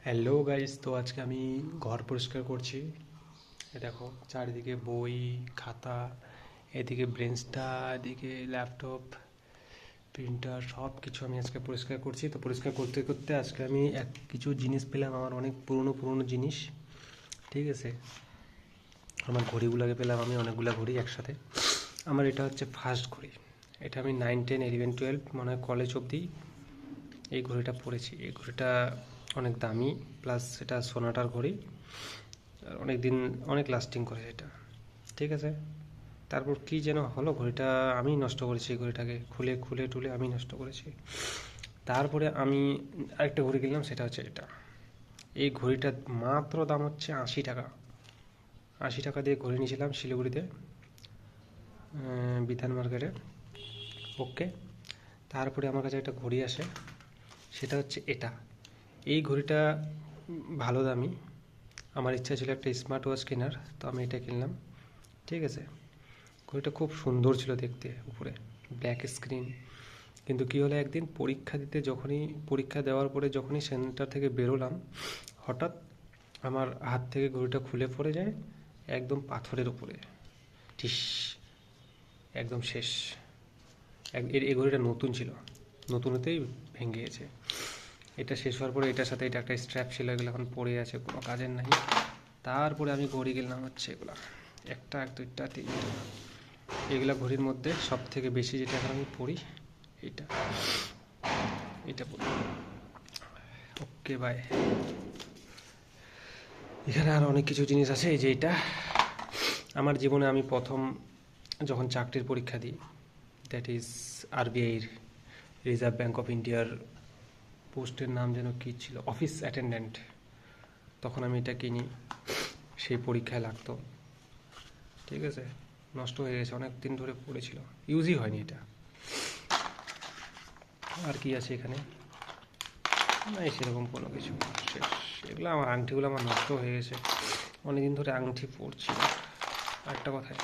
Hello guys, তো আজকে আমি ঘর পরিষ্কার করছি। দেখো চারিদিকে বই, খাতা, এদিকে ব্রেঞ্চটা, এদিকে ল্যাপটপ, প্রিন্টার, সব কিছু আমি আজকে পরিষ্কার করছি। তো পরিষ্কার করতে করতে আজকে আমি কিছু জিনিস পেলাম, আমার অনেক পুরনো পুরনো জিনিস। ঠিক আছে, আমার ঘড়িগুলোকে পেলাম আমি অনেকগুলো ঘড়ি একসাথে। আমার এটা হচ্ছে ফার্স্ট ঘড়ি। এটা আমি 9, 10, 11, 12 মনে হয় কলেজ অবধি এই ঘড়িটা পরেছি। এই ঘড়িটা অনেক দামি, প্লাস এটা সোনাটার ঘড়ি, আর অনেক দিন অনেক লাস্টিং করে এটা। ঠিক আছে, তারপর কি যেন হলো, ঘড়িটা আমি নষ্ট করেছি। এই ঘড়িটাকে খুলে খুলে টুলে আমি নষ্ট করেছি। তারপরে আমি আরেকটা ঘড়ি কিনলাম, সেটা হচ্ছে এটা। এই ঘড়িটার মাত্র দাম হচ্ছে 80 টাকা। 80 টাকা দিয়ে ঘড়ি নিয়েছিলাম শিলিগুড়িতে, বিধান মার্কেটে। ওকে, তারপরে আমার কাছে একটা ঘড়ি আসে, সেটা হচ্ছে এটা। এই ঘড়িটা ভালো দামি। আমার ইচ্ছা ছিল একটা স্মার্ট ওয়াচ কেনার, তো আমি এটা কিনলাম। ঠিক আছে, ঘড়িটা খুব সুন্দর ছিল দেখতে, উপরে ব্ল্যাক স্ক্রিন। কিন্তু কী হলো, একদিন পরীক্ষা দিতে যখনই পরীক্ষা দেওয়ার পরে যখনই সেন্টার থেকে বেরোলাম, হঠাৎ আমার হাত থেকে ঘড়িটা খুলে পড়ে যায় একদম পাথরের উপরে। ঠিস, একদম শেষ। এই ঘড়িটা নতুন ছিল, নতুন হতেই ভেঙে গেছে। এটা শেষ হওয়ার পরে এটার সাথে এটা একটা স্ট্র্যাপ ছিল, এগুলো এখন পড়ে আছে, কোনো কাজের নাই। তারপরে আমি ঘড়ি কিনলাম হচ্ছে এগুলা, একটা, এক, দুইটা, তিনটা। এগুলা ঘড়ির মধ্যে সব থেকে বেশি যেটা এখন আমি পড়ি এটা, এটা পড়ি। Okay bye. এখানে আর অনেক কিছু জিনিস আছে। এই যে এটা আমার জীবনে আমি প্রথম যখন চাকরির পরীক্ষা দিই, দ্যাট ইজ আরবিআইয়ের, রিজার্ভ ব্যাঙ্ক অফ ইন্ডিয়ার পোস্টের নাম যেন কী ছিল, অফিস অ্যাটেন্ডেন্ট। তখন আমি এটা কিনি, সেই পরীক্ষায় লাগতো। ঠিক আছে, নষ্ট হয়ে গেছে, অনেক দিন ধরে পড়েছিল, ইউজই হয়নি এটা। আর কি আছে এখানে, নাই সেরকম কোনো কিছু, শেষ। এগুলো আমার আংটিগুলো আমার নষ্ট হয়ে গেছে, অনেকদিন ধরে আংটি পরছি। আরেকটা কথায়